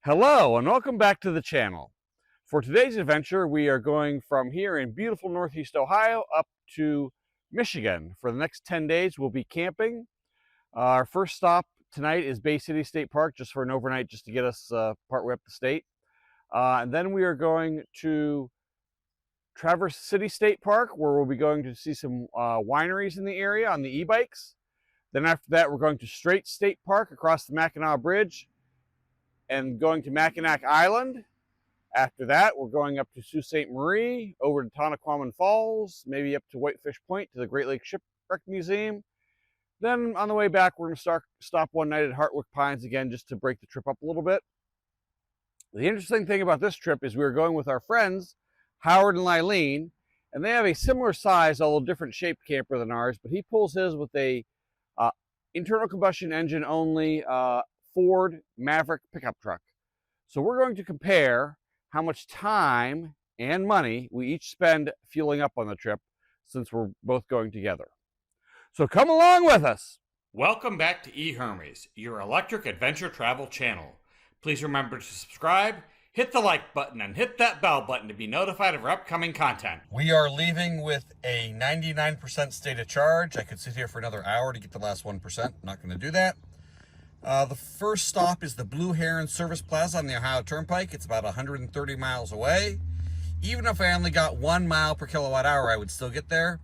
Hello and welcome back to the channel. For today's adventure, we are going from here in beautiful Northeast Ohio up to Michigan. For the next 10 days, we'll be camping. Our first stop tonight is Bay City State Park, just for an overnight, just to get us partway up the state. And then we are going to Traverse City State Park, where we'll be going to see some wineries in the area on the e-bikes. Then after that, we're going to Strait State Park across the Mackinac Bridge and going to Mackinac Island. After that, we're going up to Sault Ste. Marie, over to Tonawanda Falls, maybe up to Whitefish Point to the Great Lakes Shipwreck Museum. Then on the way back, we're going to stop one night at Hartwick Pines again, just to break the trip up a little bit. The interesting thing about this trip is we're going with our friends, Howard and Eileen, and they have a similar size, although different shaped camper than ours, but he pulls his with a internal combustion engine only Ford Maverick pickup truck. So we're going to compare how much time and money we each spend fueling up on the trip, since we're both going together. So come along with us. Welcome back to E-Hermes, your electric adventure travel channel. Please remember to subscribe, hit the like button, and hit that bell button to be notified of our upcoming content. We are leaving with a 99% state of charge. I could sit here for another hour to get the last 1%. I'm not going to do that. The first stop is the Blue Heron Service Plaza on the Ohio Turnpike. It's about 130 miles away. Even if I only got 1 mile per kilowatt hour, I would still get there.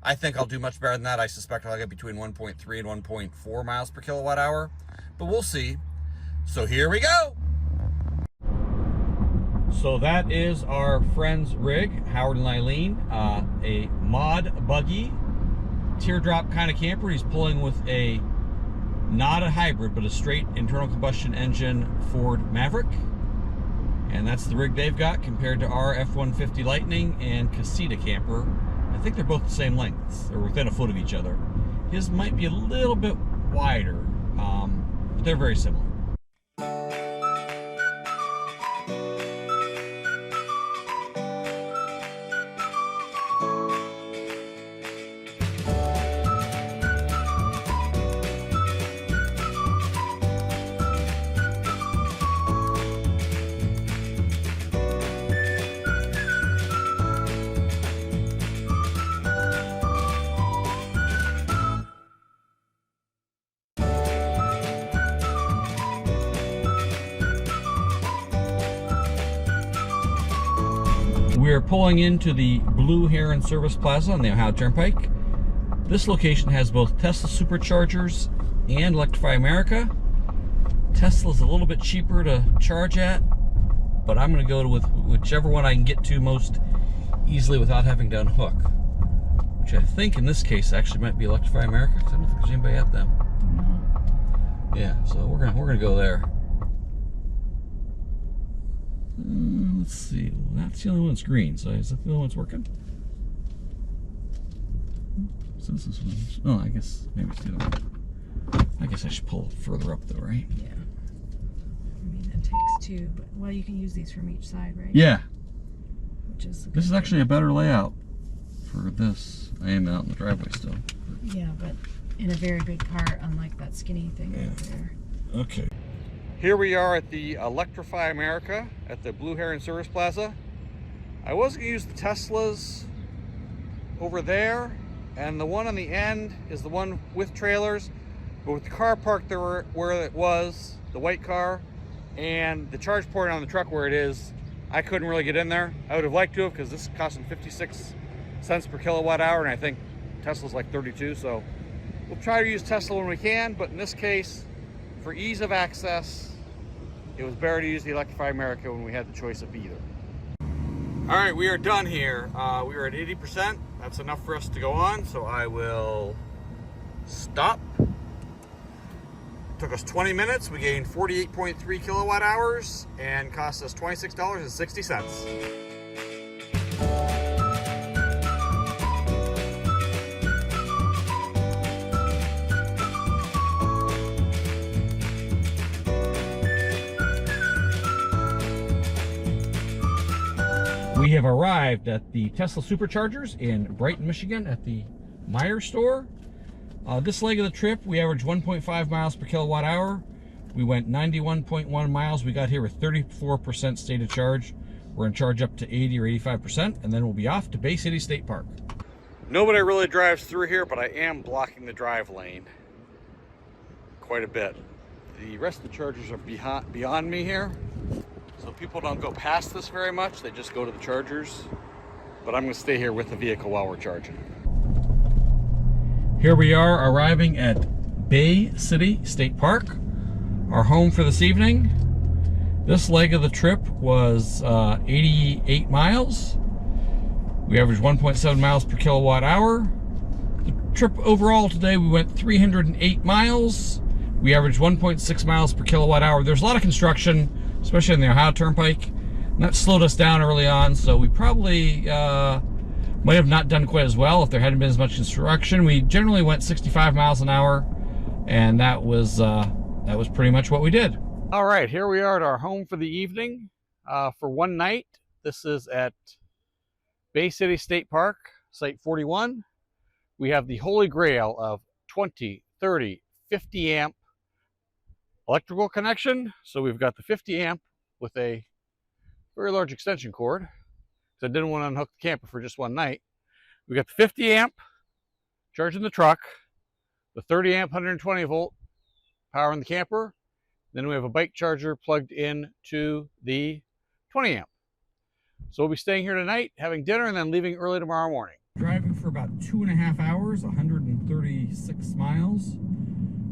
I think I'll do much better than that. I suspect I'll get between 1.3 and 1.4 miles per kilowatt hour, but we'll see. So here we go. So that is our friend's rig, Howard and Eileen, a Mod Buggy, teardrop kind of camper. He's pulling with a not a hybrid, but a straight internal combustion engine Ford Maverick. And that's the rig they've got compared to our F-150 Lightning and Casita camper. I think they're both the same lengths, or within a foot of each other. His might be a little bit wider, but they're very similar. We are pulling into the Blue Heron Service Plaza on the Ohio Turnpike. This location has both Tesla superchargers and Electrify America. Tesla's a little bit cheaper to charge at, but I'm going to go with whichever one I can get to most easily without having to unhook, which I think in this case actually might be Electrify America, because I don't think there's anybody at them. Yeah, so we're gonna go there. Let's see. Well, that's the only one that's green. So is that the only one that's working? So this is one. Oh, I guess maybe it's the other one. I guess I should pull it further up though, right? Yeah. I mean, it takes two, but well, you can use these from each side, right? Yeah. Which is this is actually a better layout for this. I am out in the driveway still. Yeah, but in a very big car, unlike that skinny thing over there. Okay. Here we are at the Electrify America at the Blue Heron Service Plaza. I was going to use the Teslas over there, and the one on the end is the one with trailers, but with the car parked there where it was, the white car, and the charge port on the truck where it is, I couldn't really get in there. I would have liked to have, because this is costing 56 cents per kilowatt hour, and I think Tesla's like 32, so we'll try to use Tesla when we can, but in this case, for ease of access, it was better to use the Electrify America when we had the choice of either. All right, we are done here. We are at 80%. That's enough for us to go on, so I will stop. It took us 20 minutes. We gained 48.3 kilowatt hours and cost us $26.60. We have arrived at the Tesla Superchargers in Brighton, Michigan at the Meyer store. This leg of the trip, we averaged 1.5 miles per kilowatt hour. We went 91.1 miles. We got here with 34% state of charge. We're going to charge up to 80 or 85%, and then we'll be off to Bay City State Park. Nobody really drives through here, but I am blocking the drive lane quite a bit. The rest of the chargers are beyond me here, so people don't go past this very much. They just go to the chargers, but I'm going to stay here with the vehicle while we're charging. Here we are arriving at Bay City State Park, our home for this evening. This leg of the trip was 88 miles. We averaged 1.7 miles per kilowatt hour. The trip overall today, we went 308 miles. We averaged 1.6 miles per kilowatt hour. There's a lot of construction, especially on the Ohio Turnpike, and that slowed us down early on, so we probably might have not done quite as well if there hadn't been as much construction. We generally went 65 miles an hour, and that was pretty much what we did. All right, here we are at our home for the evening for one night. This is at Bay City State Park, Site 41. We have the holy grail of 20, 30, 50 amp electrical connection. So we've got the 50 amp with a very large extension cord, because I didn't want to unhook the camper for just one night. We got the 50 amp charging the truck, the 30 amp 120 volt powering the camper. Then we have a bike charger plugged in to the 20 amp. So we'll be staying here tonight, having dinner, and then leaving early tomorrow morning. Driving for about 2.5 hours, 136 miles.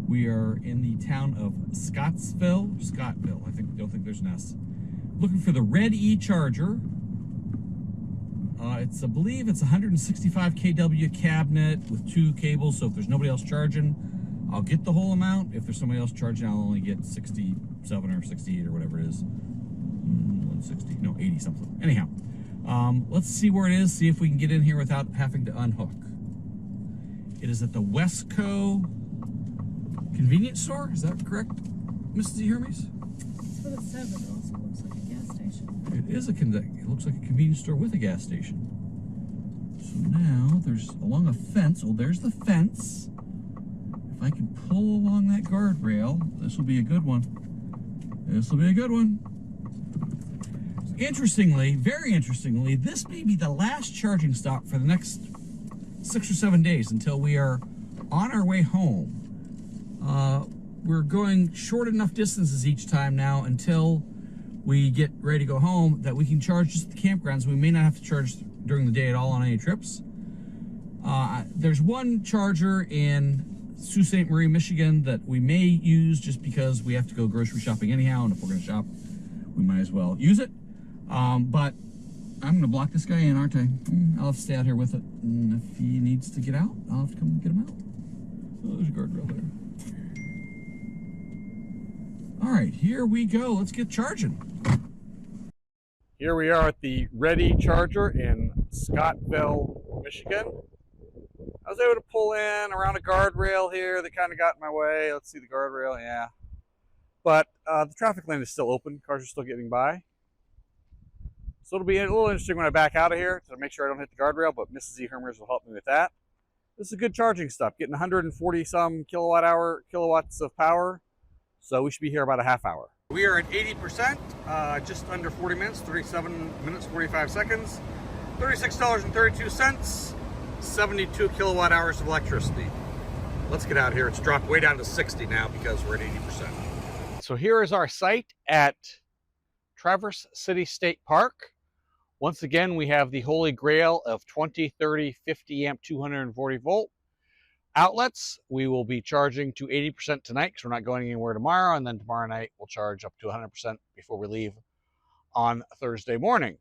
We are in the town of Scottville, I don't think there's an S. Looking for the red E charger. I believe it's a 165 kW cabinet with 2 cables, so if there's nobody else charging, I'll get the whole amount. If there's somebody else charging, I'll only get 67 or 68 or whatever it is. 160, no, 80 something. Anyhow, let's see where it is, see if we can get in here without having to unhook. It is at the Westco convenience store, is that correct, Mrs. E-Hermes? That's what it said, but it also looks like a gas station. It looks like a convenience store with a gas station. So now there's along a fence. Oh, there's the fence. If I can pull along that guardrail, this will be a good one. This will be a good one. Interestingly, very interestingly, this may be the last charging stop for the next 6 or 7 days until we are on our way home. We're going short enough distances each time now until we get ready to go home that we can charge just at the campgrounds. We may not have to charge during the day at all on any trips. There's one charger in Sault Ste. Marie, Michigan that we may use just because we have to go grocery shopping anyhow, and if we're going to shop, we might as well use it. But I'm going to block this guy in, aren't I? I'll have to stay out here with it, and if he needs to get out, I'll have to come get him out. Oh, there's a guardrail there. All right, here we go. Let's get charging. Here we are at the Ready Charger in Scottville, Michigan. I was able to pull in around a guardrail here that kind of got in my way. Let's see the guardrail, yeah. But the traffic lane is still open. Cars are still getting by. So it'll be a little interesting when I back out of here to make sure I don't hit the guardrail, but Mrs. E-Hermes will help me with that. This is a good charging stop, getting 140 some kilowatts of power. So we should be here about a half hour. We are at 80%, just under 40 minutes, 37 minutes, 45 seconds, $36.32, 72 kilowatt hours of electricity. Let's get out here. It's dropped way down to 60 now because we're at 80%. So here is our site at Traverse City State Park. Once again, we have the holy grail of 20, 30, 50 amp, 240 volt outlets. We will be charging to 80% tonight because we're not going anywhere tomorrow, and then tomorrow night we'll charge up to 100% before we leave on Thursday morning.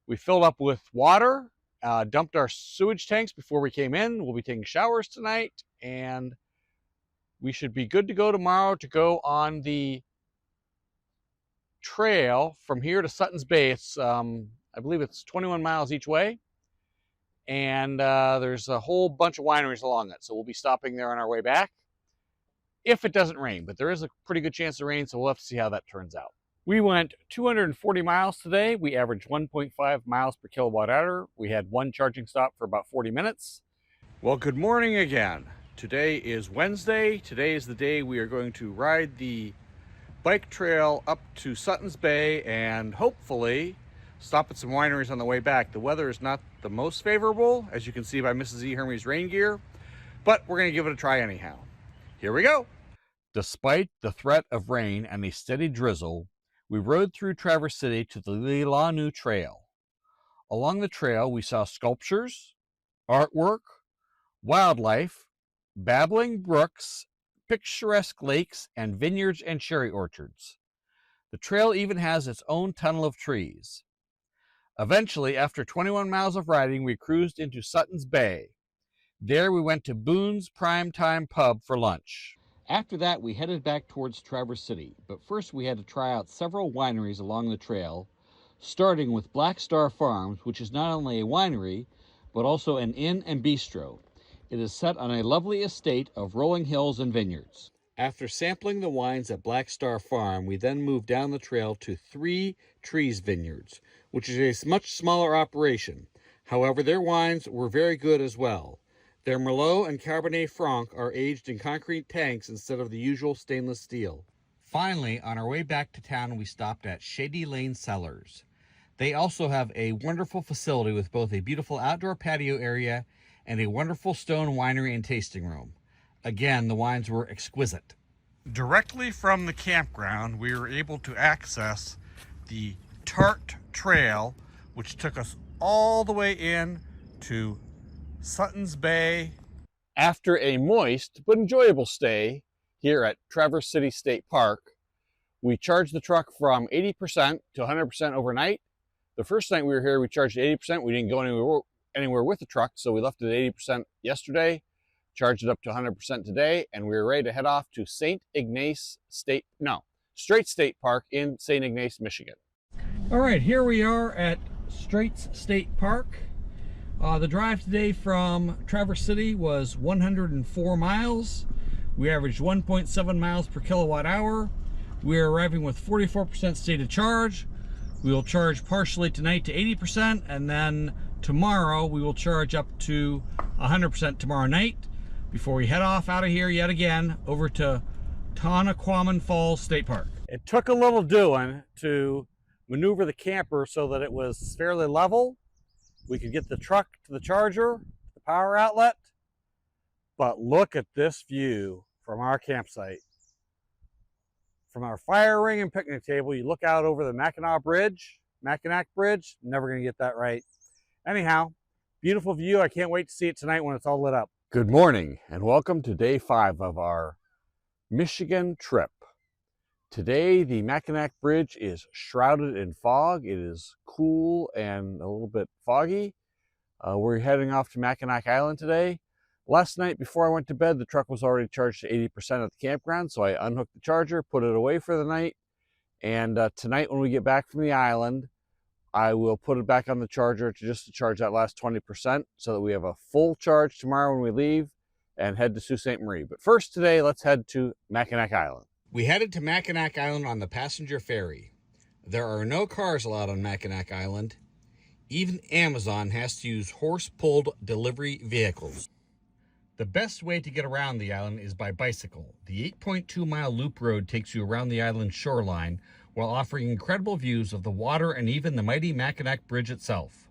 We filled up with water, dumped our sewage tanks before we came in. We'll be taking showers tonight, and we should be good to go tomorrow to go on the trail from here to Sutton's Bay. It's I believe it's 21 miles each way, and there's a whole bunch of wineries along it, so we'll be stopping there on our way back if it doesn't rain, but there is a pretty good chance of rain, so we'll have to see how that turns out. We went 240 miles today. We averaged 1.5 miles per kilowatt hour. We had one charging stop for about 40 minutes. Well, good morning again. Today is Wednesday. Today is the day we are going to ride the bike trail up to Sutton's Bay and hopefully stop at some wineries on the way back. The weather is not the most favorable, as you can see by Mrs. E-Hermes rain gear, but we're going to give it a try anyhow. Here we go. Despite the threat of rain and a steady drizzle, we rode through Traverse City to the Lilanu Trail. Along the trail, we saw sculptures, artwork, wildlife, babbling brooks, picturesque lakes, and vineyards and cherry orchards. The trail even has its own tunnel of trees. Eventually, after 21 miles of riding, we cruised into Sutton's Bay. There we went to Boone's Primetime Pub for lunch. After that, we headed back towards Traverse City, but first we had to try out several wineries along the trail, starting with Black Star Farms, which is not only a winery, but also an inn and bistro. It is set on a lovely estate of rolling hills and vineyards. After sampling the wines at Black Star Farm, we then moved down the trail to Three Trees Vineyards, which is a much smaller operation. However, their wines were very good as well. Their Merlot and Cabernet Franc are aged in concrete tanks instead of the usual stainless steel. Finally, on our way back to town, we stopped at Shady Lane Cellars. They also have a wonderful facility with both a beautiful outdoor patio area and a wonderful stone winery and tasting room. Again, the wines were exquisite. Directly from the campground, we were able to access the Tart Trail, which took us all the way in to Sutton's Bay. After a moist but enjoyable stay here at Traverse City State Park, we charged the truck from 80% to 100% overnight. The first night we were here, we charged 80%. We didn't go anywhere with the truck, so we left it at 80% yesterday, charged it up to 100% today, and we were ready to head off to Straits State Park in St. Ignace, Michigan. All right, here we are at Straits State Park. The drive today from Traverse City was 104 miles. We averaged 1.7 miles per kilowatt hour. We are arriving with 44% state of charge. We will charge partially tonight to 80%, and then tomorrow we will charge up to 100% tomorrow night before we head off out of here yet again over to Tonawquaman Falls State Park. It took a little doing to maneuver the camper so that it was fairly level. We could get the truck to the charger, the power outlet, but look at this view from our campsite. From our fire ring and picnic table, you look out over the Mackinac Bridge, never gonna get that right. Anyhow, beautiful view. I can't wait to see it tonight when it's all lit up. Good morning and welcome to day 5 of our Michigan trip. Today, the Mackinac Bridge is shrouded in fog. It is cool and a little bit foggy. We're heading off to Mackinac Island today. Last night, before I went to bed, the truck was already charged to 80% at the campground, so I unhooked the charger, put it away for the night, and tonight when we get back from the island, I will put it back on the charger to charge that last 20% so that we have a full charge tomorrow when we leave and head to Sault Ste. Marie. But first today, let's head to Mackinac Island. We headed to Mackinac Island on the passenger ferry. There are no cars allowed on Mackinac Island. Even Amazon has to use horse-pulled delivery vehicles. The best way to get around the island is by bicycle. The 8.2-mile loop road takes you around the island's shoreline while offering incredible views of the water and even the mighty Mackinac Bridge itself.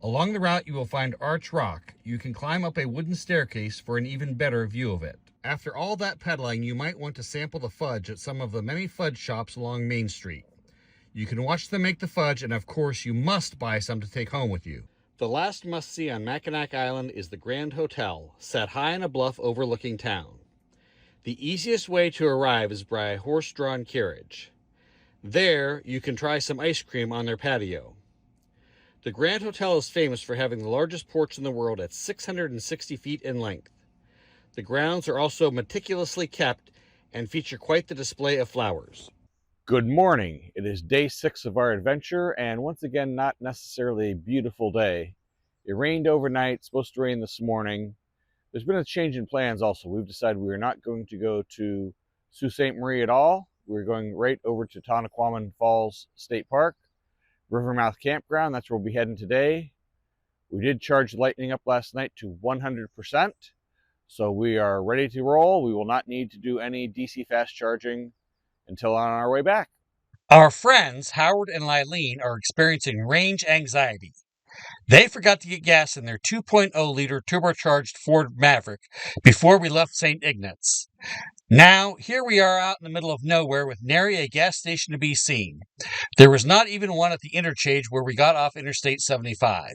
Along the route, you will find Arch Rock. You can climb up a wooden staircase for an even better view of it. After all that pedaling, you might want to sample the fudge at some of the many fudge shops along Main Street. You can watch them make the fudge, and of course, you must buy some to take home with you. The last must-see on Mackinac Island is the Grand Hotel, set high on a bluff overlooking town. The easiest way to arrive is by a horse-drawn carriage. There, you can try some ice cream on their patio. The Grand Hotel is famous for having the largest porch in the world at 660 feet in length. The grounds are also meticulously kept and feature quite the display of flowers. Good morning. It is day 6 of our adventure, and once again, not necessarily a beautiful day. It rained overnight, supposed to rain this morning. There's been a change in plans also. We've decided we are not going to go to Sault Ste. Marie at all. We're going right over to Tonawquaman Falls State Park, Rivermouth Campground. That's where we'll be heading today. We did charge Lightning up last night to 100%. So we are ready to roll. We will not need to do any DC fast charging until on our way back. Our friends, Howard and Lylene, are experiencing range anxiety. They forgot to get gas in their 2.0-liter turbocharged Ford Maverick before we left St. Ignatz. Now, here we are out in the middle of nowhere with nary a gas station to be seen. There was not even one at the interchange where we got off Interstate 75.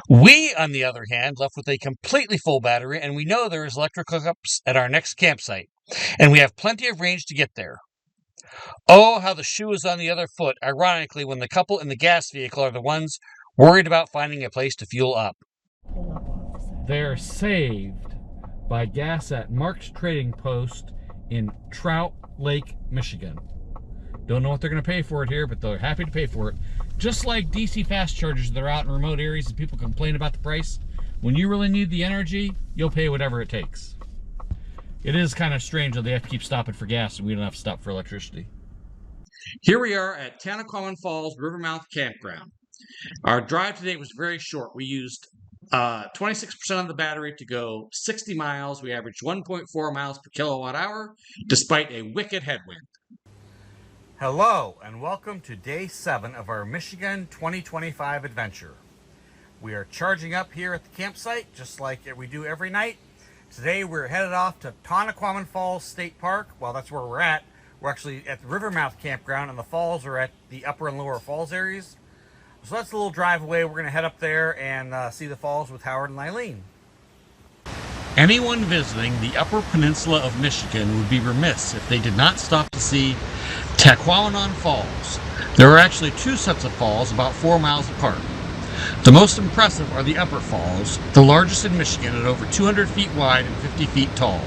We, on the other hand, left with a completely full battery, and we know there is electric hookups at our next campsite, and we have plenty of range to get there. Oh, how the shoe is on the other foot, ironically, when the couple in the gas vehicle are the ones worried about finding a place to fuel up. They're saved by gas at Mark's Trading Post in Trout Lake, Michigan. Don't know what they're going to pay for it here, but they're happy to pay for it. Just like DC fast chargers that are out in remote areas and people complain about the price, when you really need the energy, you'll pay whatever it takes. It is kind of strange that they have to keep stopping for gas and we don't have to stop for electricity. Here we are at Tannaquaman Falls Rivermouth Campground. Our drive today was very short. We used 26% of the battery to go 60 miles. We averaged 1.4 miles per kilowatt hour, despite a wicked headwind. Hello, and welcome to Day 7 of our Michigan 2025 adventure. We are charging up here at the campsite, just like we do every night. Today we're headed off to Tannaquaman Falls State Park. Well, that's where we're at. We're actually at the Rivermouth Campground, and the falls are at the upper and lower falls areas. So that's a little drive away. We're going to head up there and see the falls with Howard and Lylene. Anyone visiting the Upper Peninsula of Michigan would be remiss if they did not stop to see Tahquamenon Falls. There are actually two sets of falls about 4 miles apart. The most impressive are the Upper Falls, the largest in Michigan at over 200 feet wide and 50 feet tall.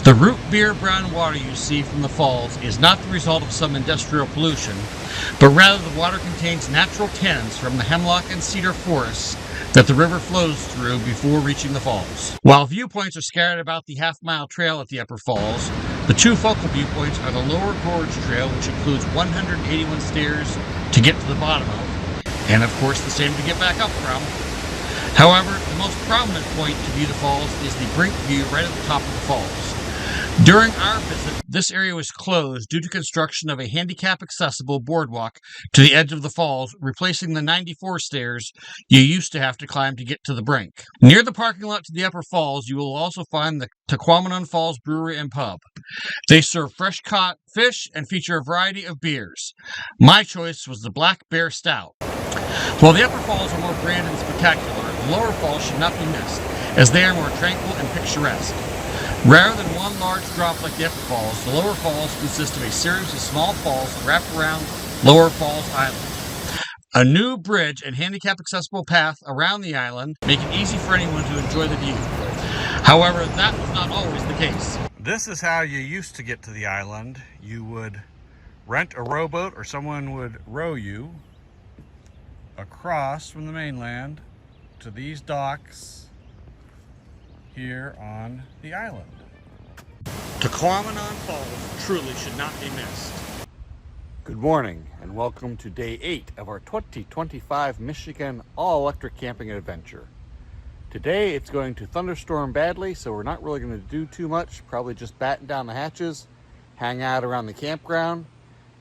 The root beer brown water you see from the falls is not the result of some industrial pollution, but rather the water contains natural tannins from the hemlock and cedar forests that the river flows through before reaching the falls. While viewpoints are scattered about the half-mile trail at the Upper Falls, the two focal viewpoints are the Lower Gorge Trail, which includes 181 stairs to get to the bottom of, and of course the same to get back up from. However, the most prominent point to view the falls is the brink view right at the top of the falls. During our visit, this area was closed due to construction of a handicap-accessible boardwalk to the edge of the falls, replacing the 94 stairs you used to have to climb to get to the brink. Near the parking lot to the Upper Falls, you will also find the Tahquamenon Falls Brewery and Pub. They serve fresh-caught fish and feature a variety of beers. My choice was the Black Bear Stout. While the Upper Falls are more grand and spectacular, the Lower Falls should not be missed, as they are more tranquil and picturesque. Rather than one large drop like the Upper Falls, the Lower Falls consist of a series of small falls that wrap around Lower Falls Island. A new bridge and handicap-accessible path around the island make it easy for anyone to enjoy the view. However, that was not always the case. This is how you used to get to the island. You would rent a rowboat or someone would row you across from the mainland to these docks here on the island. Tahquamenon Falls truly should not be missed. Good morning and welcome to day 8 of our 2025 Michigan all-electric camping adventure. Today it's going to thunderstorm badly, so we're not really going to do too much, probably just batten down the hatches, hang out around the campground,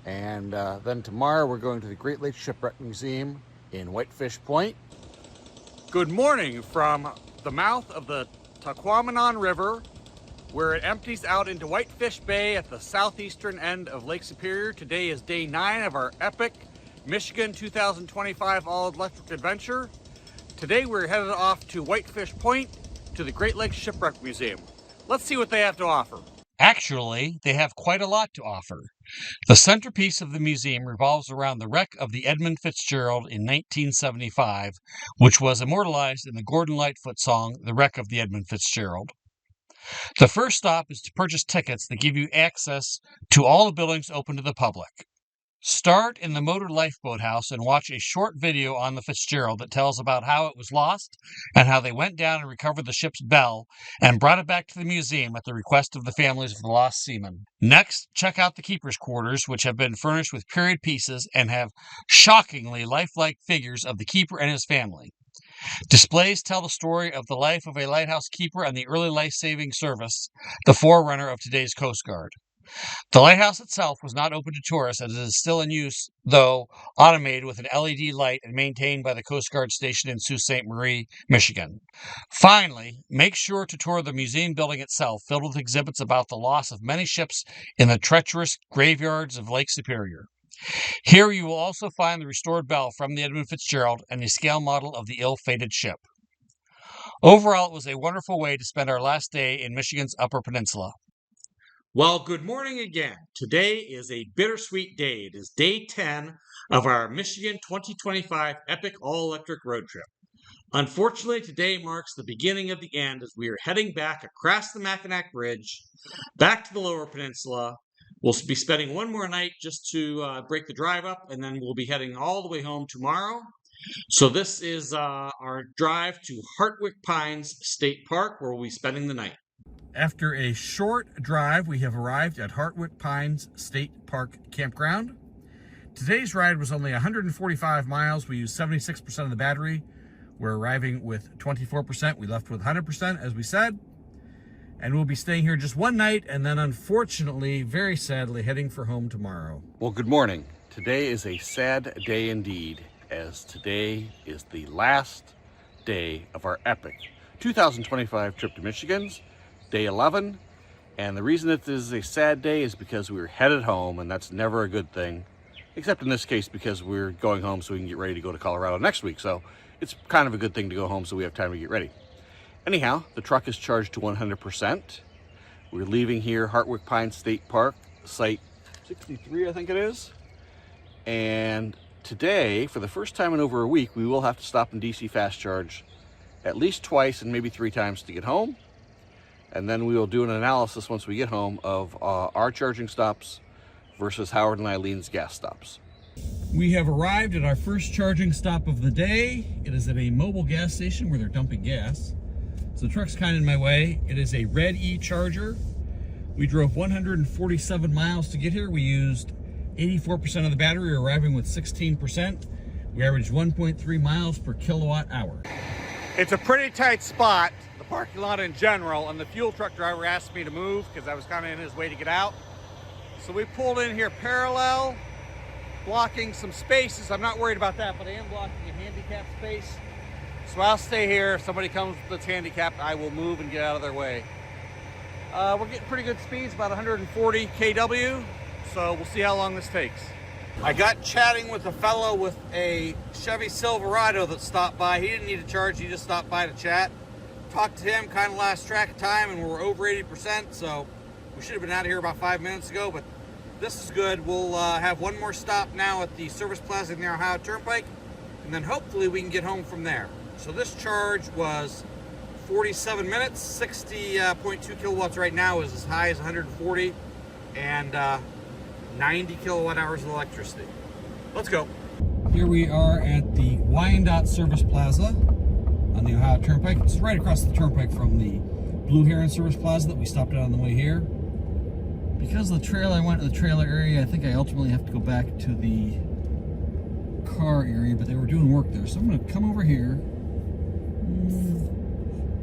and then tomorrow we're going to the Great Lakes Shipwreck Museum in Whitefish Point. Good morning from the mouth of the Tahquamenon River, where it empties out into Whitefish Bay at the southeastern end of Lake Superior. Today is day 9 of our epic Michigan 2025 all-electric adventure. Today we're headed off to Whitefish Point to the Great Lakes Shipwreck Museum. Let's see what they have to offer. Actually, they have quite a lot to offer. The centerpiece of the museum revolves around the wreck of the Edmund Fitzgerald in 1975, which was immortalized in the Gordon Lightfoot song, The Wreck of the Edmund Fitzgerald. The first stop is to purchase tickets that give you access to all the buildings open to the public. Start in the Motor Lifeboat House and watch a short video on the Fitzgerald that tells about how it was lost and how they went down and recovered the ship's bell and brought it back to the museum at the request of the families of the lost seamen. Next, check out the keeper's quarters, which have been furnished with period pieces and have shockingly lifelike figures of the keeper and his family. Displays tell the story of the life of a lighthouse keeper and the early life-saving service, the forerunner of today's Coast Guard. The lighthouse itself was not open to tourists as it is still in use, though automated with an LED light and maintained by the Coast Guard station in Sault Ste. Marie, Michigan. Finally, make sure to tour the museum building itself, filled with exhibits about the loss of many ships in the treacherous graveyards of Lake Superior. Here you will also find the restored bell from the Edmund Fitzgerald and a scale model of the ill-fated ship. Overall, it was a wonderful way to spend our last day in Michigan's Upper Peninsula. Well, good morning again. Today is a bittersweet day. It is day 10 of our Michigan 2025 Epic All-Electric Road Trip. Unfortunately, today marks the beginning of the end as we are heading back across the Mackinac Bridge, back to the Lower Peninsula. We'll be spending one more night just to break the drive up, and then we'll be heading all the way home tomorrow. So this is our drive to Hartwick Pines State Park, where we'll be spending the night. After a short drive, we have arrived at Hartwick Pines State Park Campground. Today's ride was only 145 miles. We used 76% of the battery. We're arriving with 24%. We left with 100%, as we said. And we'll be staying here just one night, and then unfortunately, very sadly, heading for home tomorrow. Well, good morning. Today is a sad day indeed, as today is the last day of our epic 2025 trip to Michigan's day 11. And the reason it is a sad day is because we were headed home, and that's never a good thing, except in this case because we're going home so we can get ready to go to Colorado next week. So it's kind of a good thing to go home so we have time to get ready. Anyhow, the truck is charged to 100%. We're leaving here, Hartwick Pines State Park, site 63, I think it is. And today, for the first time in over a week, we will have to stop in DC Fast Charge at least twice and maybe 3 times to get home. And then we will do an analysis once we get home of our charging stops versus Howard and Eileen's gas stops. We have arrived at our first charging stop of the day. It is at a mobile gas station where they're dumping gas. So the truck's kind of in my way. It is a Red E charger. We drove 147 miles to get here. We used 84% of the battery, arriving with 16%. We averaged 1.3 miles per kilowatt hour. It's a pretty tight spot, the parking lot in general, and the fuel truck driver asked me to move because I was kind of in his way to get out. So we pulled in here parallel, blocking some spaces. I'm not worried about that, but I am blocking a handicap space. So I'll stay here. If somebody comes that's handicapped, I will move and get out of their way. We're getting pretty good speeds, about 140 kW, so we'll see how long this takes. I got chatting with a fellow with a Chevy Silverado that stopped by. He didn't need a charge, he just stopped by to chat. Talked to him, kind of lost track of time, and we're over 80%, so we should have been out of here about 5 minutes ago, but this is good. We'll have one more stop now at the service plaza near Ohio Turnpike, and then hopefully we can get home from there. So this charge was 47 minutes, 60.2 kilowatts right now, is as high as 140, and 90 kilowatt hours of electricity. Let's go. Here we are at the Wyandotte Service Plaza on the Ohio Turnpike. It's right across the turnpike from the Blue Heron Service Plaza that we stopped at on the way here. Because of the trail, I went to the trailer area. I think I ultimately have to go back to the car area, but they were doing work there. So I'm going to come over here.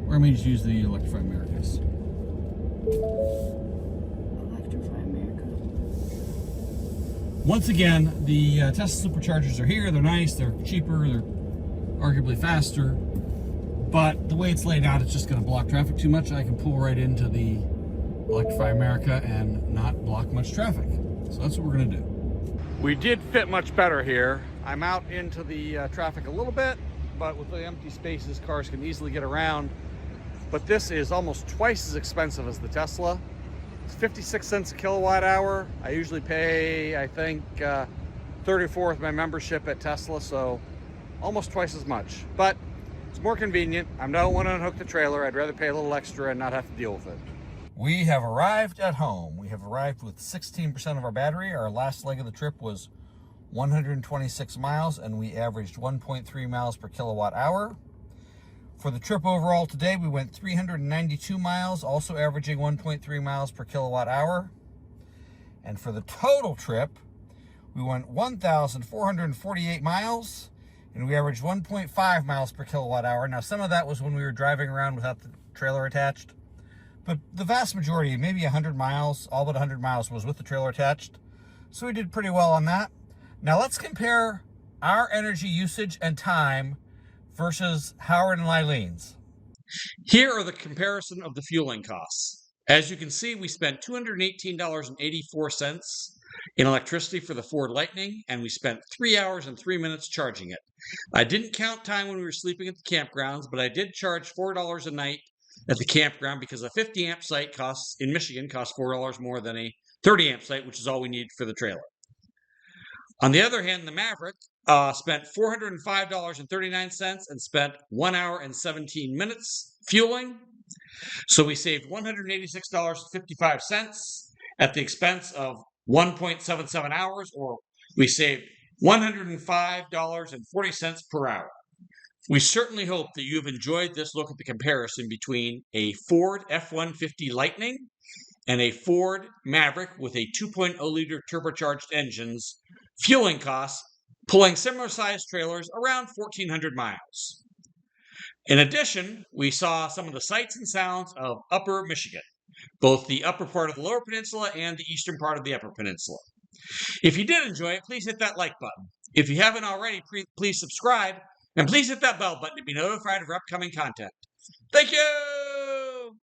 Or I may just use the Electrify Americas. Electrify America. Once again, the Tesla superchargers are here. They're nice, they're cheaper, they're arguably faster. But the way it's laid out, it's just going to block traffic too much. I can pull right into the Electrify America and not block much traffic. So that's what we're going to do. We did fit much better here. I'm out into the traffic a little bit, but with the empty spaces, cars can easily get around. But this is almost twice as expensive as the Tesla. It's 56 cents a kilowatt hour. I usually pay, I think, 34 with my membership at Tesla, so almost twice as much. But it's more convenient. I don't want to unhook the trailer. I'd rather pay a little extra and not have to deal with it. We have arrived at home. We have arrived with 16% of our battery. Our last leg of the trip was 126 miles, and we averaged 1.3 miles per kilowatt hour. For the trip overall today, we went 392 miles, also averaging 1.3 miles per kilowatt hour. And for the total trip, we went 1,448 miles, and we averaged 1.5 miles per kilowatt hour. Now, some of that was when we were driving around without the trailer attached, but the vast majority, maybe 100 miles, all but 100 miles, was with the trailer attached. So we did pretty well on that. Now let's compare our energy usage and time versus Howard and Eileen's. Here are the comparison of the fueling costs. As you can see, we spent $218.84 in electricity for the Ford Lightning, and we spent 3 hours and 3 minutes charging it. I didn't count time when we were sleeping at the campgrounds, but I did charge $4 a night at the campground because a 50 amp site in Michigan costs $4 more than a 30 amp site, which is all we need for the trailer. On the other hand, the Maverick spent $405.39 and spent 1 hour and 17 minutes fueling. So we saved $186.55 at the expense of 1.77 hours, or we saved $105.40 per hour. We certainly hope that you have enjoyed this look at the comparison between a Ford F-150 Lightning and a Ford Maverick with a 2.0 liter turbocharged engines, fueling costs, pulling similar sized trailers around 1,400 miles. In addition, we saw some of the sights and sounds of Upper Michigan, both the upper part of the Lower Peninsula and the eastern part of the Upper Peninsula. If you did enjoy it, please hit that like button. If you haven't already, please subscribe, and please hit that bell button to be notified of our upcoming content. Thank you!